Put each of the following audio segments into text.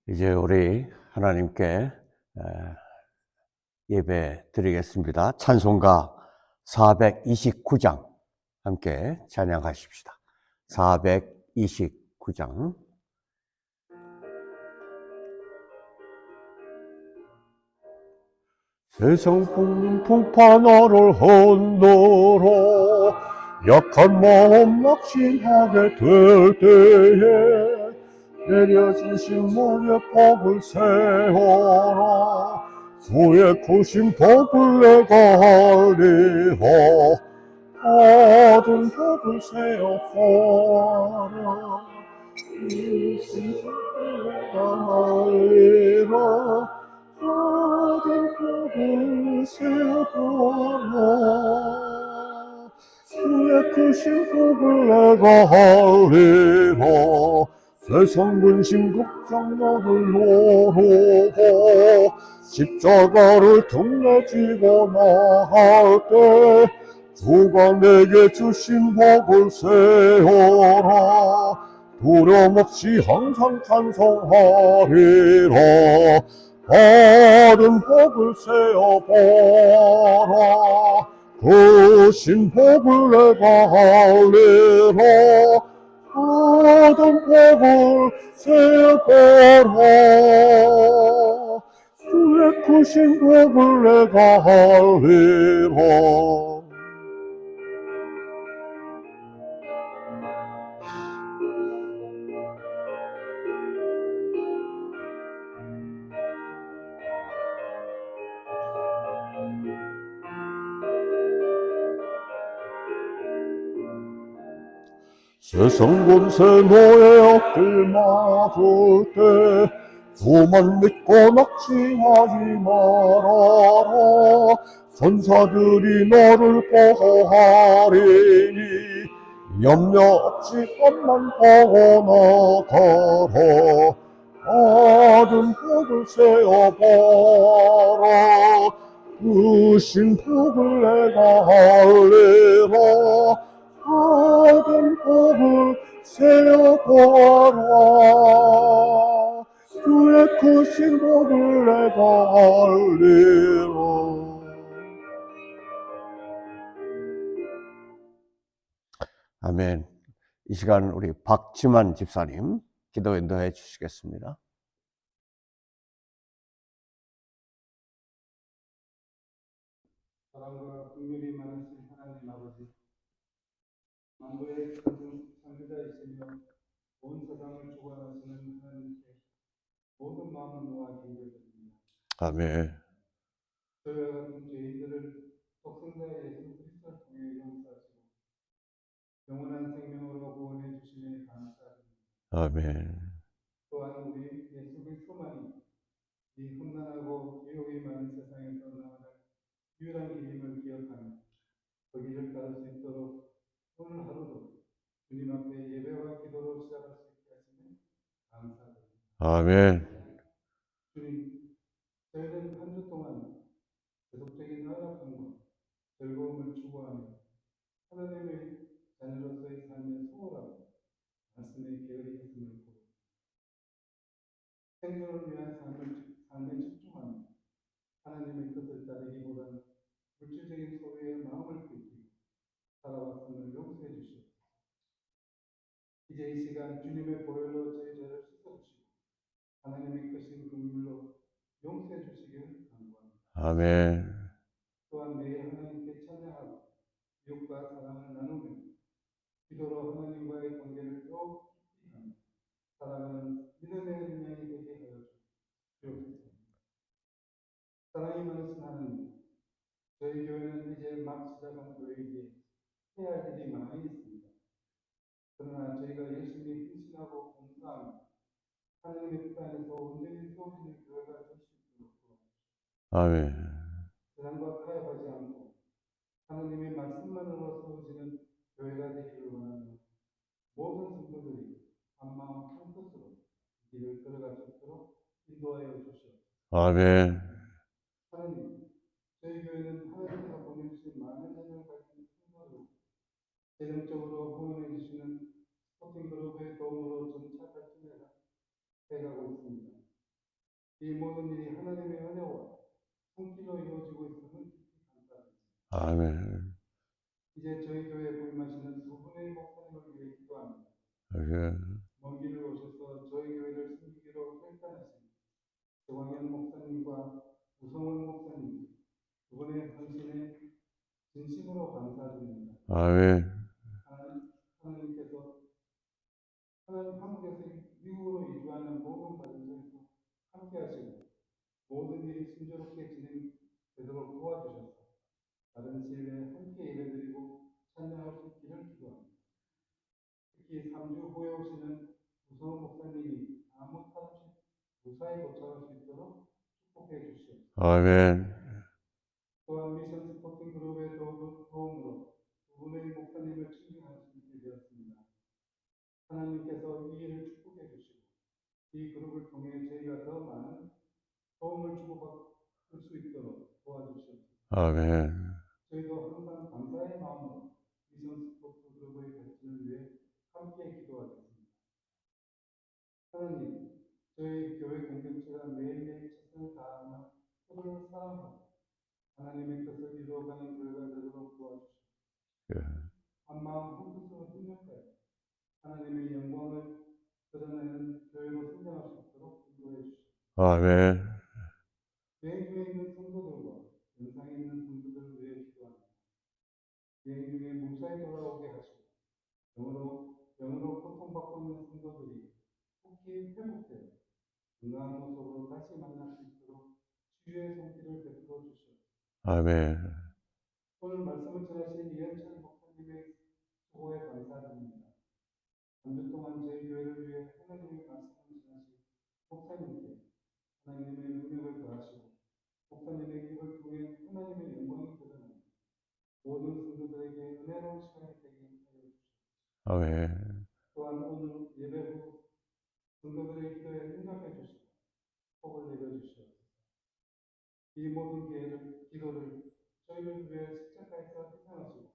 이제 우리 하나님께 예배 드리겠습니다. 찬송가 429장 함께 찬양하십시다. 429장. 세상 풍파 나를 흔들어 약한 마음 낙심하게 될 때에 내려주신 목에 법을 세워라. 주의 크신 법을 내가 알리라. 모든 법을 세워라. 크신 법을 내가 알리라. 모든 법을 세워라. 주의 크신 법을 내가 알리라. 세상 근심 걱정 나를 모르고 십자가를 등에 지고 나갈 때 주가 내게 주신 복을 세워라. 두려움 없이 항상 찬송하리라. 받은 복을 세어보라. 크신 복을 내가 알리라. 받은 복을 세어보라. 주의 크신 복을 내가 알리라. 세상 권세 너의 앞길 막을 때 주만 믿고 낙심하지 말아라. 전사들이 너를 보호하리니 염려 없이 앞만 보고 나가라. 받은 복을 세어봐라. 크신 복을 내가 알리라. 받은 복을 세어보라. 주의 크신 복을 내가 알리라. 아멘. 이 시간 우리 박지만 집사님 기도 인도해 주시겠습니다. 사랑과 긍휼이 많으신 하나님 아버지, 만물의 창조자이시며 온 세상을 주관하시는 하나님께 모든 마음을 놓아 기도드립니다. 아멘. 저희와 같은 죄인들을 독생자 예수 그리스도를 통해 용서하시고 영원한 생명으로 구원해 주시니 감사드립니다. 아멘. 또한 우리 예수 그리스도만이 이 험난하고 유혹이 많은 세상에서 나아갈 유일한 길임을 기억하며 그 길을 따를 수 있도록 오늘 하루도 주님 앞에 예배와 기도로 시작할 수 있게 하시니 감사드립니다. 아멘. 주님, 저희는 한 주 동안 계속적인 나약함과 즐거움을 추구하며 하나님의 자녀로서의 삶에 소홀하고 말씀에 게으르게 했음을 보고 생존을 위한 삶에 집중하며 하나님의 뜻을 따르기보다는 물질적인 소유에 마음을 뺏기고 살아왔음을 용서해 주시옵소서. 이제 이 시간 주님의 보혈로 저희 죄를 씻어주시고 하나님의 크신 긍휼로 용서해 주시기를 간구합니다. 아멘. 또한 매일 하나님께 찬양하고 이웃과 사랑을 나누며 기도로 하나님과의 관계를 더욱 깊이 하며 살아가는 믿음의 인연이 되게 하여 주옵소서. 사랑이 많으신 하나님, 저희 교회는 이제 막 시작한 교회이기에 해야 할 일이 많이 있습니다. 그러나 저희가 열심히 헌신하고 봉사하며 하나님의 뜻 안에서 온전히 세워지는 교회가 될 수 있도록 도와주시옵소서. 아멘. 세상과 타협하지 않고 하나님의 말씀만으로 세워지는 교회가 되기를 원하며 모든 성도들이 한마음 한뜻으로 길을 걸어갈 수 있도록 인도하여 주시옵소서. 아멘. 하나님, 저희 교회는 하나님께서 보내주신 많은 재능을 가진 성도로 재정적으로 후원해 주시는 스포팅 그룹의 도움으로 점차 발전해 가고 있습니다. 이 모든 일이 하나님의 은혜와 손길로 이루어지고 있음을 깊이 감사합니다. 아멘. 이제 저희 교회에 부임하시는 두 분의 목사님을 위해 기도합니다. 예. 먼 길을 오셔서 저희 교회를 섬기기로 결단하신 정황현 목사님과 우성원 목사님 두 분의 헌신에 진심으로 감사드립니다. 아멘. 하나님께서 한국에서 미국으로 이주하는 모든 과정에서 함께 하시고 모든 일이 순조롭게 진행되도록 도와주셔서 다른 지역에 함께 예배드리고 찬양할 수 있기를 기도합니다. 특히 3주 후에 오시는 우성원 목사님이 아무 탈 없이 무사히 도착할 수 있도록 축복해 주시옵소서. 아멘. 또한 미션 스포팅 그룹의 도움으로 두 분의 목사님을 칭송할 수 있게 되었습니다. 하나님께서 이 일을 축복해 주시고 이 그룹을 통해 저희가 더 많은 도움을 주고받을 수 있도록 도와주시옵소서. 아멘. 저희도 항상 감사의 마음으로 미션 스포트 그룹의 발전을 위해 함께 기도하겠습니다. 하나님, 저희 교회 공동체가 매일매일 최선을 다하며 서로를 사랑하고 하나님의 뜻을 이루어가는 교회가 되도록 도와주시옵소서. 예. 한마음 한뜻으로 협력하여 하나님의 영광을 드러내는 교회로 성장할 수 있도록 인도해 주시옵소서. 아멘. 여행 중에 있는 성도들과 영상에 있는 성도들을 위해 기도합니다. 여행 중에 무사히 돌아오게 하시고 영으로 고통받고 있는 성도들이 속히 회복되어 건강한 모습으로 다시 만날 수 있도록 치유의 손길을 베풀어 주시옵소서. 아멘. 오늘 말씀을 전하신 이현철 목사님의 수고에 감사드립니다. 한 주 동안 저희 교회를 위해 하나님의 말씀을 전하신 목사님께 하나님의 능력을 더하시고 목사님의 입을 통해 하나님의 영광이 드러나는 모든 성도들에게 은혜로운 시간이 되게 하여 주시옵소서. 아멘. 또한 오늘 예배 후 성도들의 기도에 응답해 주시고 복을 내려 주시옵소서. 이 모든 기도를 저희를 위해 십자가에서 희생하시고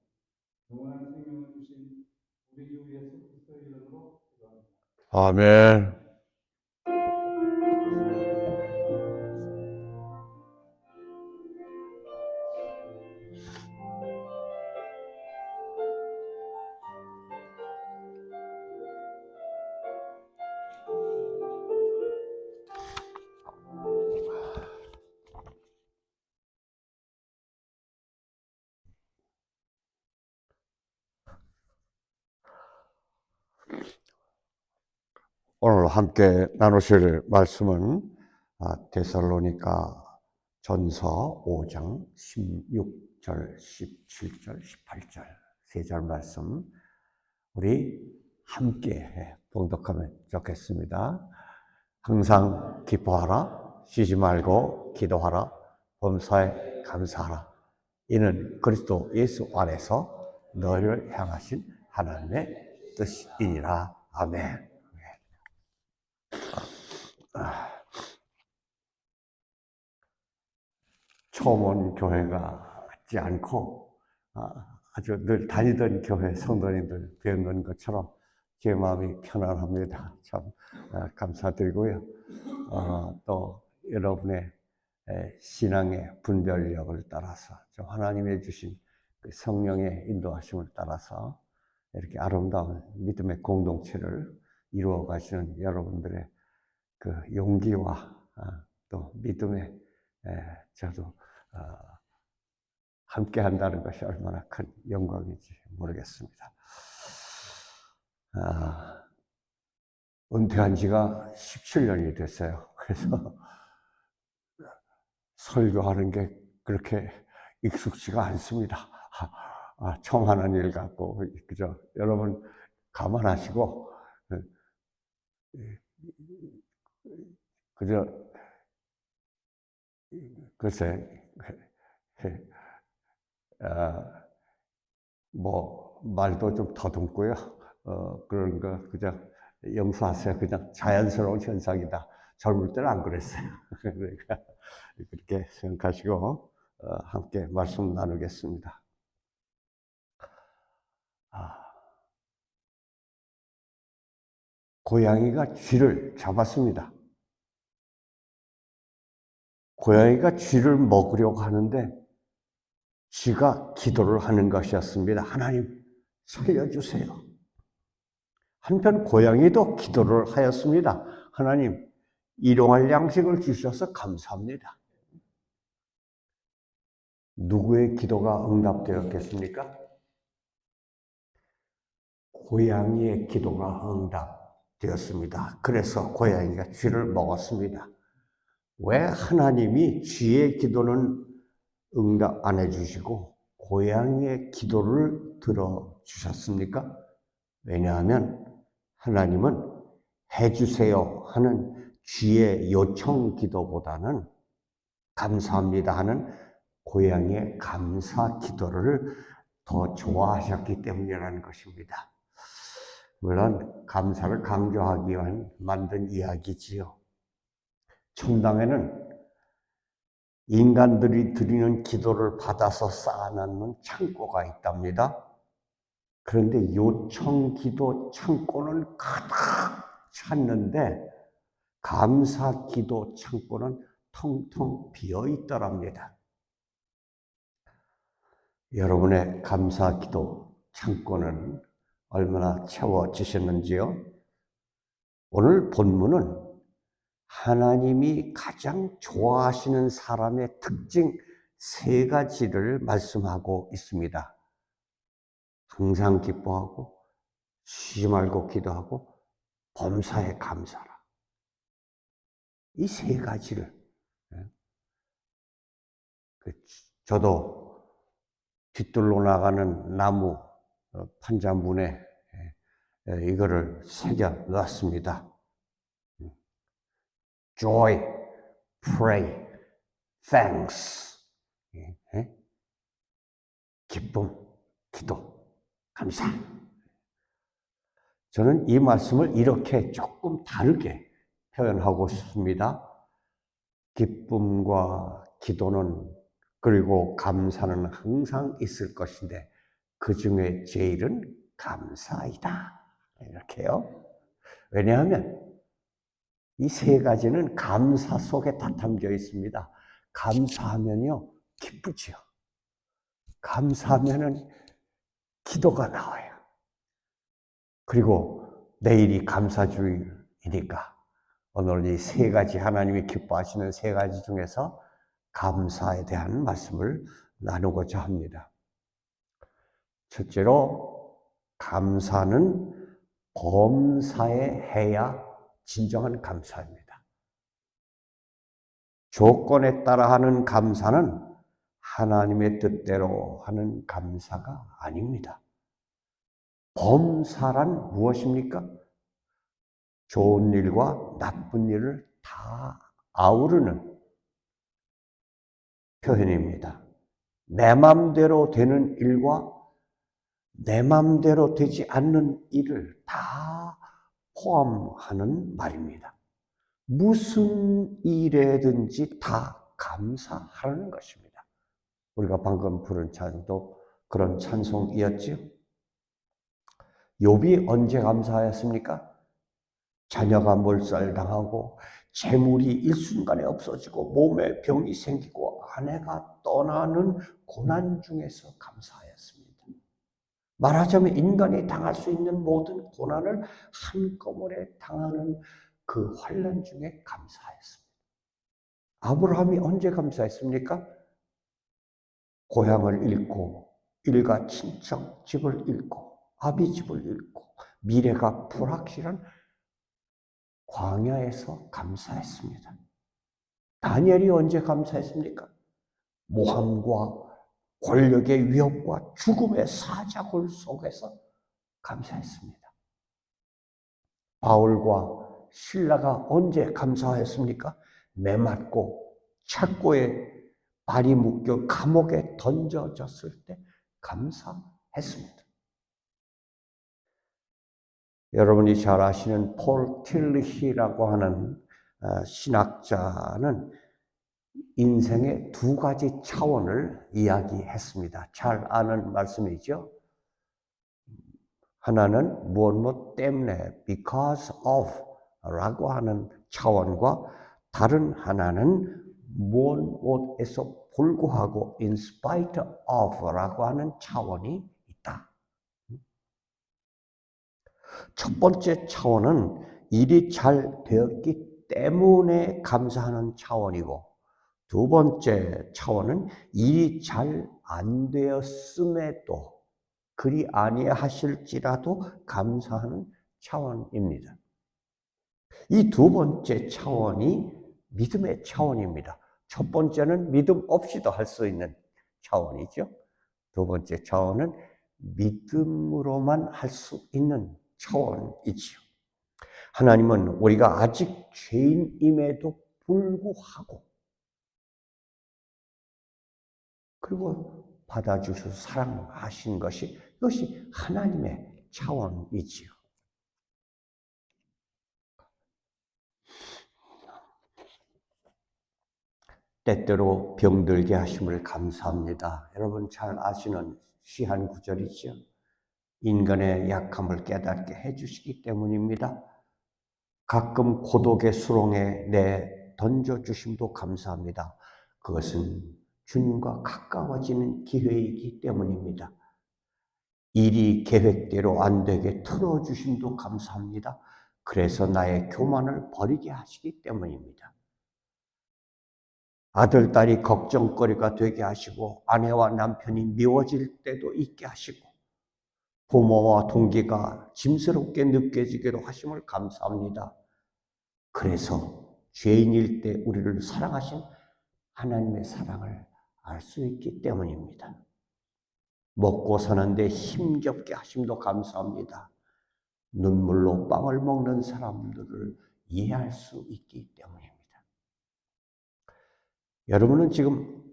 영원한 생명을 주신 우리 주 예수 그리스도의 이름으로 기도합니다. 아멘. 오늘 함께 나누실 말씀은 데살로니가 전서 5장 16절, 17절, 18절 세 절 말씀 우리 함께 봉독하면 좋겠습니다. 항상 기뻐하라, 쉬지 말고 기도하라, 범사에 감사하라. 이는 그리스도 예수 안에서 너희를 향하신 하나님의 뜻이니라. 아멘. 처음 온 교회가 같지 않고 아주 늘 다니던 교회 성도님들 뵙는 것처럼 제 마음이 편안합니다. 참 감사드리고요. 또 여러분의 신앙의 분별력을 따라서 하나님의 주신 그 성령의 인도하심을 따라서 이렇게 아름다운 믿음의 공동체를 이루어 가시는 여러분들의 그 용기와 또 믿음의 저도 함께 한다는 것이 얼마나 큰 영광인지 모르겠습니다. 은퇴한 지가 17년이 됐어요. 그래서 설교하는 게 그렇게 익숙지가 않습니다. 처음 하는 일 같고, 그죠? 여러분, 감안하시고, 그저, 글쎄, 말도 좀 더듬고요. 그런 거, 그저 용서하세요. 그냥 자연스러운 현상이다. 젊을 때는 안 그랬어요. 그러니까, 그렇게 생각하시고, 함께 말씀 나누겠습니다. 고양이가 쥐를 잡았습니다. 고양이가 쥐를 먹으려고 하는데 쥐가 기도를 하는 것이었습니다. 하나님 살려주세요. 한편 고양이도 기도를 하였습니다. 하나님 일용할 양식을 주셔서 감사합니다. 누구의 기도가 응답되었겠습니까? 고양이의 기도가 응답되었습니다. 그래서 고양이가 쥐를 먹었습니다. 왜 하나님이 쥐의 기도는 응답 안 해주시고 고양이의 기도를 들어주셨습니까? 왜냐하면 하나님은 해주세요 하는 쥐의 요청 기도보다는 감사합니다 하는 고양이의 감사 기도를 더 좋아하셨기 때문이라는 것입니다. 물론 감사를 강조하기 위한 만든 이야기지요. 천당에는 인간들이 드리는 기도를 받아서 쌓아놓는 창고가 있답니다. 그런데 요청 기도 창고는 가득 찼는데 감사 기도 창고는 텅텅 비어 있더랍니다. 여러분의 감사 기도 창고는 얼마나 채워지셨는지요? 오늘 본문은 하나님이 가장 좋아하시는 사람의 특징 3가지를 말씀하고 있습니다. 항상 기뻐하고 쉬지 말고 기도하고 범사에 감사라. 이 3가지를 저도 뒤뜰로 나가는 나무 판자문에 이거를 새겨 놨습니다. Joy, pray, thanks. 기쁨, 기도, 감사. 저는 이 말씀을 이렇게 조금 다르게 표현하고 싶습니다. 기쁨과 기도는 그리고 감사는 항상 있을 것인데 그 중에 제일은 감사이다. 이렇게요. 왜냐하면 이 3가지는 감사 속에 다 담겨 있습니다. 감사하면요, 기쁘지요. 감사하면은 기도가 나와요. 그리고 내일이 감사주일이니까 오늘 이 3가지 하나님이 기뻐하시는 3가지 중에서 감사에 대한 말씀을 나누고자 합니다. 첫째로 감사는 범사에 해야 진정한 감사입니다. 조건에 따라 하는 감사는 하나님의 뜻대로 하는 감사가 아닙니다. 범사란 무엇입니까? 좋은 일과 나쁜 일을 다 아우르는 표현입니다. 내 맘대로 되는 일과 내 맘대로 되지 않는 일을 다 포함하는 말입니다. 무슨 일에든지 다 감사하라는 것입니다. 우리가 방금 부른 찬송도 그런 찬송이었지요. 욥이 언제 감사하였습니까? 자녀가 몰살당하고 재물이 일순간에 없어지고 몸에 병이 생기고 아내가 떠나는 고난 중에서 감사하였습니다. 말하자면 인간이 당할 수 있는 모든 고난을 한꺼번에 당하는 그 환난 중에 감사했습니다. 아브라함이 언제 감사했습니까? 고향을 잃고 일가 친척 집을 잃고 아비 집을 잃고 미래가 불확실한 광야에서 감사했습니다. 다니엘이 언제 감사했습니까? 모함과 권력의 위협과 죽음의 사자굴 속에서 감사했습니다. 바울과 실라가 언제 감사했습니까? 매맞고 착고에 발이 묶여 감옥에 던져졌을 때 감사했습니다. 여러분이 잘 아시는 폴 틸리히라고 하는 신학자는 인생의 2가지 차원을 이야기했습니다. 잘 아는 말씀이죠. 하나는 무엇 때문에 because of 라고 하는 차원과 다른 하나는 무언 못에서 불구하고 in spite of라고 하는 차원이 있다. 첫 번째 차원은 일이 잘 되었기 때문에 감사하는 차원이고, 두 번째 차원은 일이 잘 안 되었음에도 그리 아니하실지라도 감사하는 차원입니다. 이 두 번째 차원이 믿음의 차원입니다. 첫 번째는 믿음 없이도 할 수 있는 차원이죠. 두 번째 차원은 믿음으로만 할 수 있는 차원이지요. 하나님은 우리가 아직 죄인임에도 불구하고 그리고 받아주셔서 사랑하신 것이, 이것이 하나님의 차원이지요. 때때로 병들게 하심을 감사합니다. 여러분 잘 아시는 시한 구절이죠. 인간의 약함을 깨닫게 해주시기 때문입니다. 가끔 고독의 수렁에 내 던져주심도 감사합니다. 그것은 주님과 가까워지는 기회이기 때문입니다. 일이 계획대로 안 되게 틀어주심도 감사합니다. 그래서 나의 교만을 버리게 하시기 때문입니다. 아들, 딸이 걱정거리가 되게 하시고 아내와 남편이 미워질 때도 있게 하시고 부모와 동기가 짐스럽게 느껴지기도 하심을 감사합니다. 그래서 죄인일 때 우리를 사랑하신 하나님의 사랑을 알 수 있기 때문입니다. 먹고 사는데 힘겹게 하심도 감사합니다. 눈물로 빵을 먹는 사람들을 이해할 수 있기 때문입니다. 여러분은 지금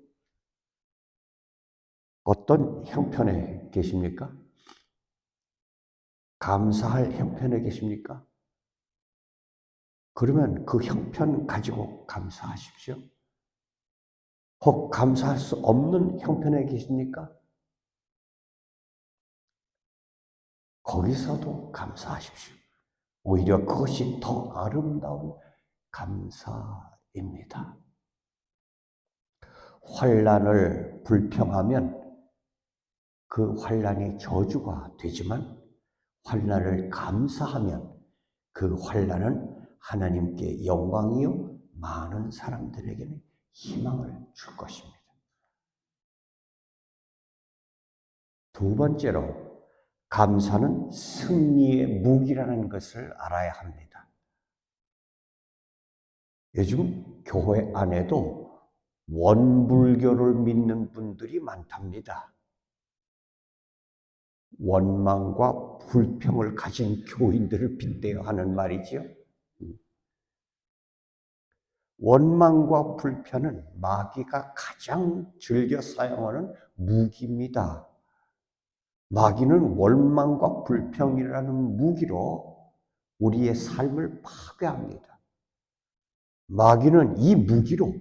어떤 형편에 계십니까? 감사할 형편에 계십니까? 그러면 그 형편 가지고 감사하십시오. 혹 감사할 수 없는 형편에 계십니까? 거기서도 감사하십시오. 오히려 그것이 더 아름다운 감사입니다. 환난을 불평하면 그 환난이 저주가 되지만 환난을 감사하면 그 환난은 하나님께 영광이요 많은 사람들에게는 희망을 줄 것입니다. 두 번째로 감사는 승리의 무기라는 것을 알아야 합니다. 요즘 교회 안에도 원불교를 믿는 분들이 많답니다. 원망과 불평을 가진 교인들을 빗대어 하는 말이지요. 원망과 불평은 마귀가 가장 즐겨 사용하는 무기입니다. 마귀는 원망과 불평이라는 무기로 우리의 삶을 파괴합니다. 마귀는 이 무기로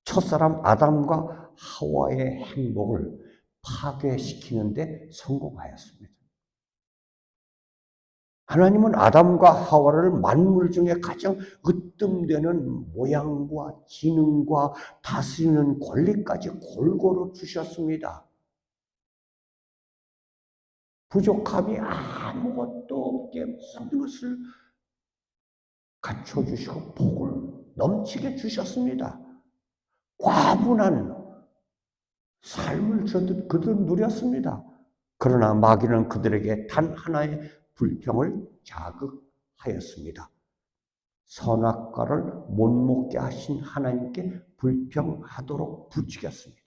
첫사람 아담과 하와의 행복을 파괴시키는데 성공하였습니다. 하나님은 아담과 하와를 만물 중에 가장 으뜸되는 모양과 지능과 다스리는 권리까지 골고루 주셨습니다. 부족함이 아무것도 없게 모든 것을 갖춰주시고 복을 넘치게 주셨습니다. 과분한 삶을 그들 누렸습니다. 그러나 마귀는 그들에게 단 하나의 불평을 자극하였습니다. 선악과를 못 먹게 하신 하나님께 불평하도록 부추겼습니다.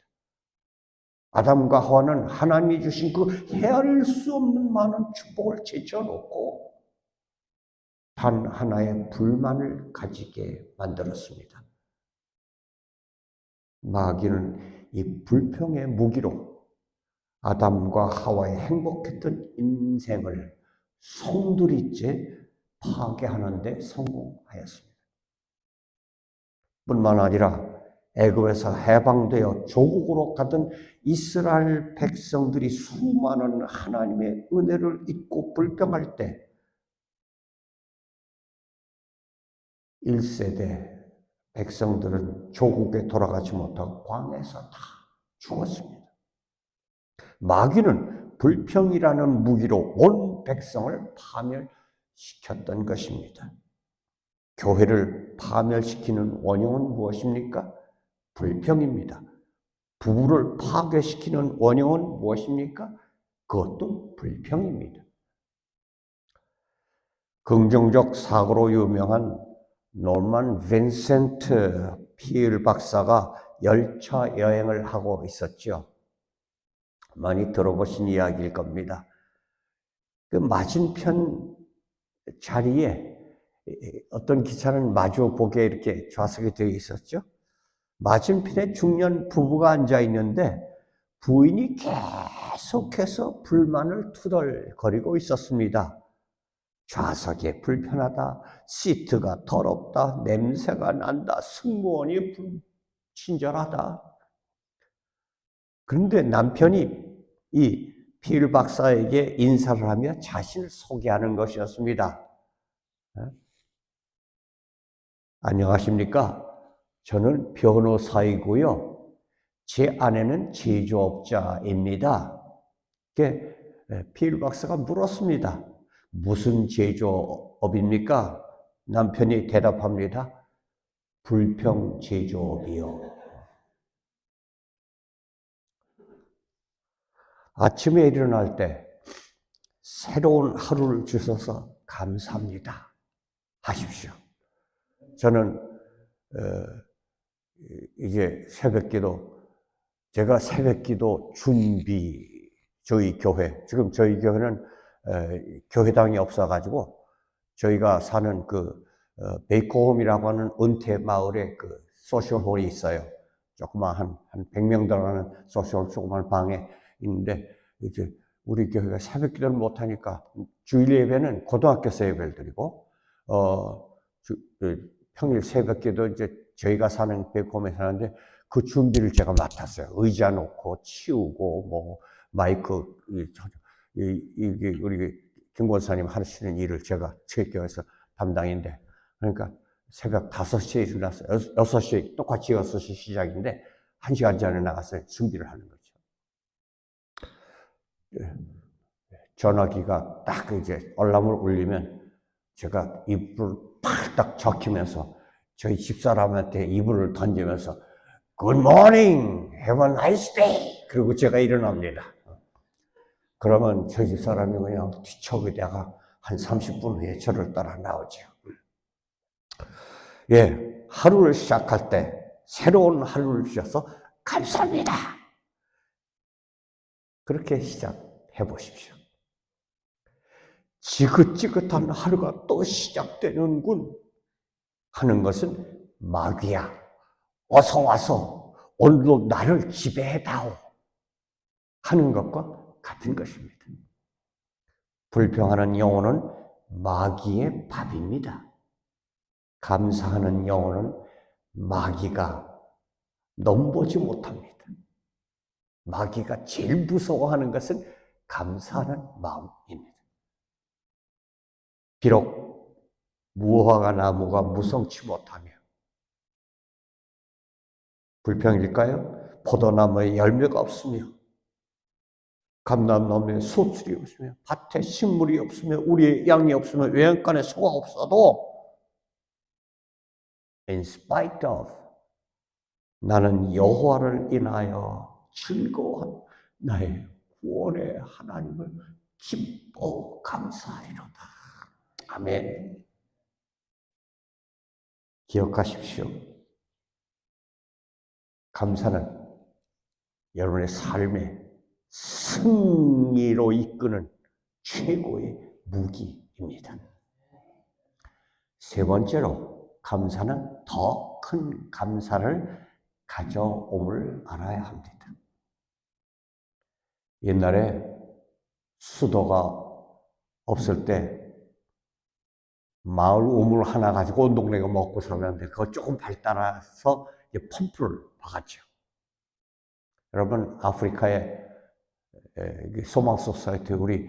아담과 하와는 하나님이 주신 그 헤아릴 수 없는 많은 축복을 제쳐놓고 단 하나의 불만을 가지게 만들었습니다. 마귀는 이 불평의 무기로 아담과 하와의 행복했던 인생을 송두리째 파괴하는 데 성공하였습니다. 뿐만 아니라 애굽에서 해방되어 조국으로 가던 이스라엘 백성들이 수많은 하나님의 은혜를 잊고 불평할 때 1세대 백성들은 조국에 돌아가지 못하고 광야에서 다 죽었습니다. 마귀는 불평이라는 무기로 온 백성을 파멸시켰던 것입니다. 교회를 파멸시키는 원흉은 무엇입니까? 불평입니다. 부부를 파괴시키는 원흉은 무엇입니까? 그것도 불평입니다. 긍정적 사고로 유명한 노만 빈센트 피엘 박사가 열차 여행을 하고 있었죠. 많이 들어보신 이야기일 겁니다. 그 맞은편 자리에 어떤 기차는 마주보게 이렇게 좌석이 되어 있었죠. 맞은편에 중년 부부가 앉아 있는데 부인이 계속해서 불만을 투덜거리고 있었습니다. 좌석이 불편하다, 시트가 더럽다, 냄새가 난다, 승무원이 불친절하다. 그런데 남편이 이 피엘 박사에게 인사를 하며 자신을 소개하는 것이었습니다. 안녕하십니까? 저는 변호사이고요. 제 아내는 제조업자입니다. 피엘 박사가 물었습니다. 무슨 제조업입니까? 남편이 대답합니다. 불평 제조업이요. 아침에 일어날 때 새로운 하루를 주셔서 감사합니다. 하십시오. 저는 이제 제가 새벽기도 준비, 저희 교회, 지금 저희 교회는 교회당이 없어가지고 저희가 사는 베이커홈이라고 하는 은퇴 마을에 소셜홀이 있어요. 조그만 한 100명 들어가는 소셜 조그만 방에 있는데 이제 우리 교회가 새벽기도를 못하니까 주일 예배는 고등학교에서 예배를 드리고 평일 새벽기도 이제 저희가 사는 베이커홈에 사는데 그 준비를 제가 맡았어요. 의자 놓고 치우고 뭐 마이크 이게 우리 김 권사님 하시는 일을 제가 저희 교회에서 담당인데 그러니까 새벽 5시에 일어났어요. 6시에 똑같이 6시 시작인데 1시간 전에 나가서 준비를 하는 거죠. 전화기가 딱 이제 알람을 울리면 제가 이불을 팍딱 적히면서 저희 집사람한테 이불을 던지면서 Good morning, have a nice day. 그리고 제가 일어납니다. 그러면 저희 집사람이 그냥 뒤척이다가 한 30분 후에 저를 따라 나오죠. 예, 하루를 시작할 때 새로운 하루를 주셔서 감사합니다. 그렇게 시작해 보십시오. 지긋지긋한 하루가 또 시작되는군 하는 것은 마귀야. 어서 와서 오늘도 나를 지배해다오 하는 것과 같은 것입니다. 불평하는 영혼은 마귀의 밥입니다. 감사하는 영혼은 마귀가 넘보지 못합니다. 마귀가 제일 무서워하는 것은 감사하는 마음입니다. 비록 무화과 나무가 무성치 못하며 불평일까요? 포도나무에 열매가 없으며 감람나무에 소출이 없으며 밭에 식물이 없으며 우리의 양이 없으며 외양간에 소가 없어도 in spite of 나는 여호와를 인하여 즐거워한 나의 구원의 하나님을 기뻐 감사하리로다. 아멘. 기억하십시오. 감사는 여러분의 삶의 승리로 이끄는 최고의 무기입니다. 세 번째로 감사는 더 큰 감사를 가져옴을 알아야 합니다. 옛날에 수도가 없을 때 마을 우물 하나 가지고 온 동네가 먹고 살았는데 그거 조금 발달해서 펌프를 박았죠. 여러분 아프리카의 소망 소사이어티 우리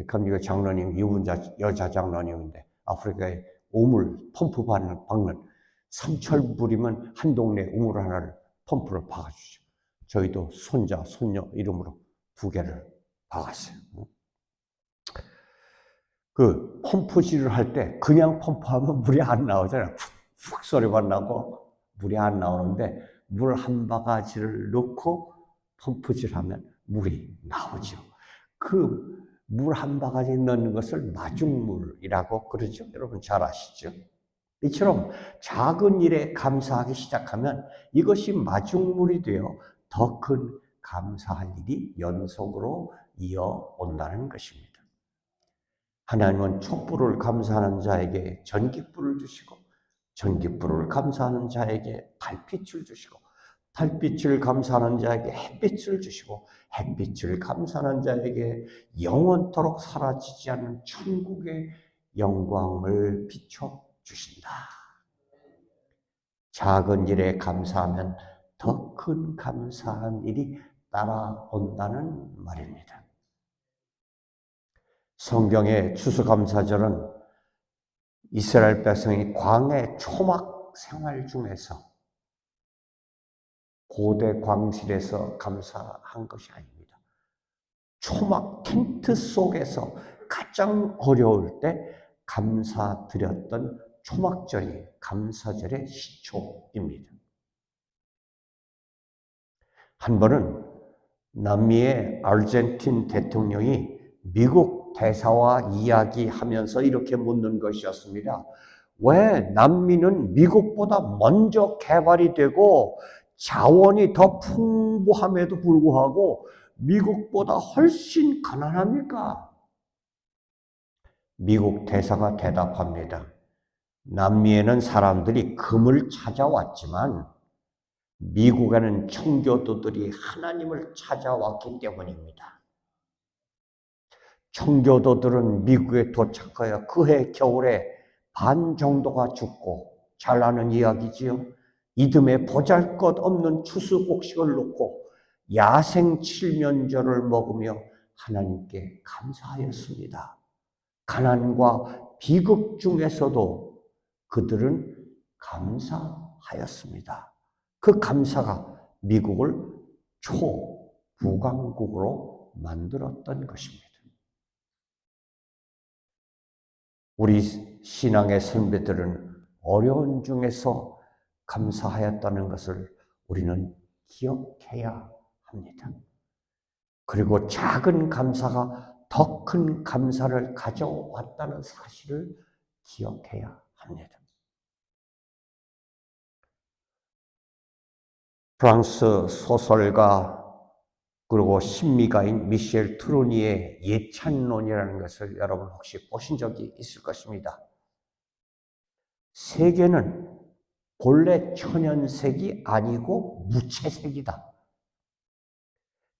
감리교 장로님 이분자 여자 장로님인데 아프리카에 우물 펌프 박는 삼철 물이면 한 동네 우물 하나를 펌프를 박아주죠. 저희도 손자, 손녀 이름으로 2개를 박았어요. 그 펌프질을 할 때 그냥 펌프하면 물이 안 나오잖아요. 푹 소리만 나고 물이 안 나오는데 물 한 바가지를 넣고 펌프질하면 물이 나오죠. 그 물 한 바가지 넣는 것을 마중물이라고 그러죠. 여러분 잘 아시죠? 이처럼 작은 일에 감사하기 시작하면 이것이 마중물이 되어 더 큰 감사할 일이 연속으로 이어온다는 것입니다. 하나님은 촛불을 감사하는 자에게 전깃불을 주시고 전깃불을 감사하는 자에게 달빛을 주시고 달빛을 감사하는 자에게 햇빛을 주시고 햇빛을 감사하는 자에게 영원토록 사라지지 않는 천국의 영광을 비춰 주신다. 작은 일에 감사하면 더 큰 감사한 일이 따라온다는 말입니다. 성경의 추수감사절은 이스라엘 백성이 광해 초막 생활 중에서 고대 광실에서 감사한 것이 아닙니다. 초막 텐트 속에서 가장 어려울 때 감사드렸던 초막절이 감사절의 시초입니다. 한 번은 남미의 아르헨틴 대통령이 미국 대사와 이야기하면서 이렇게 묻는 것이었습니다. 왜 남미는 미국보다 먼저 개발이 되고 자원이 더 풍부함에도 불구하고 미국보다 훨씬 가난합니까? 미국 대사가 대답합니다. 남미에는 사람들이 금을 찾아왔지만 미국에는 청교도들이 하나님을 찾아왔기 때문입니다. 청교도들은 미국에 도착하여 그해 겨울에 반 정도가 죽고 잘 아는 이야기지요. 이듬해 보잘것없는 추수곡식을 놓고 야생 칠면조를 먹으며 하나님께 감사하였습니다. 가난과 비극 중에서도 그들은 감사하였습니다. 그 감사가 미국을 초부강국으로 만들었던 것입니다. 우리 신앙의 선배들은 어려운 중에서 감사하였다는 것을 우리는 기억해야 합니다. 그리고 작은 감사가 더 큰 감사를 가져왔다는 사실을 기억해야 합니다. 프랑스 소설가 그리고 신미가인 미셸 트루니의 예찬론이라는 것을 여러분 혹시 보신 적이 있을 것입니다. 세계는 본래 천연색이 아니고 무채색이다.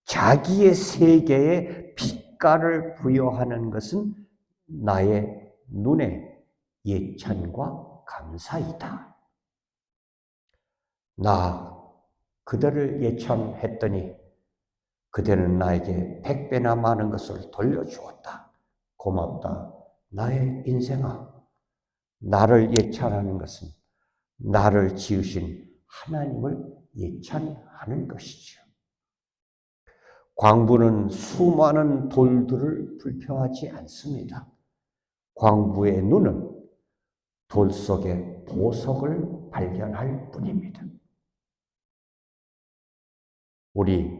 자기의 세계에 빛깔을 부여하는 것은 나의 눈에 예찬과 감사이다. 나 그대를 예찬했더니 그대는 나에게 100배나 많은 것을 돌려주었다. 고맙다. 나의 인생아. 나를 예찬하는 것은 나를 지으신 하나님을 예찬하는 것이죠. 광부는 수많은 돌들을 불평하지 않습니다. 광부의 눈은 돌 속에 보석을 발견할 뿐입니다. 우리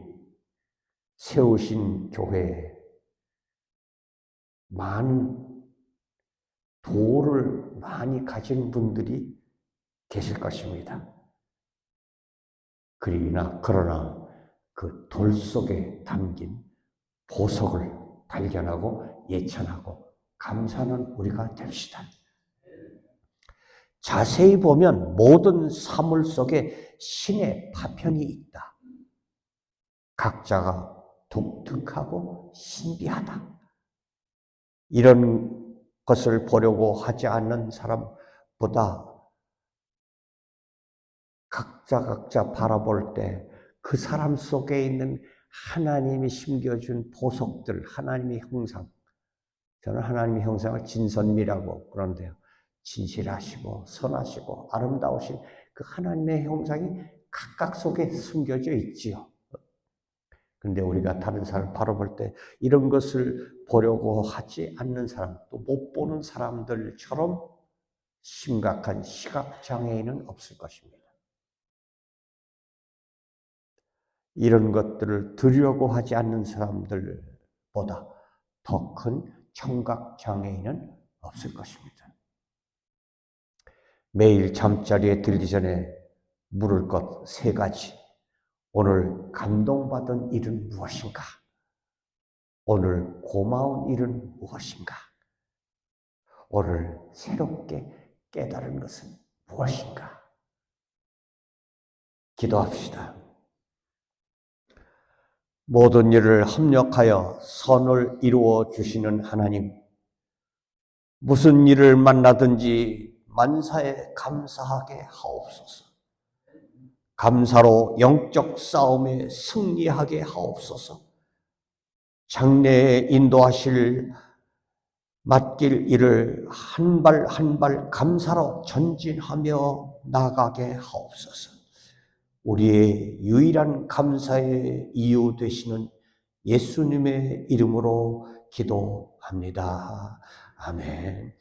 세우신 교회에 많은 돌을 많이 가진 분들이 계실 것입니다. 그러나 그 돌 속에 담긴 보석을 발견하고 예찬하고 감사하는 우리가 됩시다. 자세히 보면 모든 사물 속에 신의 파편이 있다. 각자가 독특하고 신비하다. 이런 것을 보려고 하지 않는 사람보다 각자 바라볼 때 그 사람 속에 있는 하나님이 심겨준 보석들, 하나님의 형상. 저는 하나님의 형상을 진선미라고 그러는데요. 진실하시고 선하시고 아름다우신 그 하나님의 형상이 각각 속에 숨겨져 있지요. 그런데 우리가 다른 사람을 바라볼 때 이런 것을 보려고 하지 않는 사람, 또 못 보는 사람들처럼 심각한 시각장애인은 없을 것입니다. 이런 것들을 들으려고 하지 않는 사람들보다 더 큰 청각장애인은 없을 것입니다. 매일 잠자리에 들기 전에 물을 것 3가지. 오늘 감동받은 일은 무엇인가? 오늘 고마운 일은 무엇인가? 오늘 새롭게 깨달은 것은 무엇인가? 기도합시다. 모든 일을 합력하여 선을 이루어 주시는 하나님, 무슨 일을 만나든지 만사에 감사하게 하옵소서. 감사로 영적 싸움에 승리하게 하옵소서. 장래에 인도하실 맡길 일을 한 발 한 발 감사로 전진하며 나가게 하옵소서. 우리의 유일한 감사의 이유 되시는 예수님의 이름으로 기도합니다. 아멘.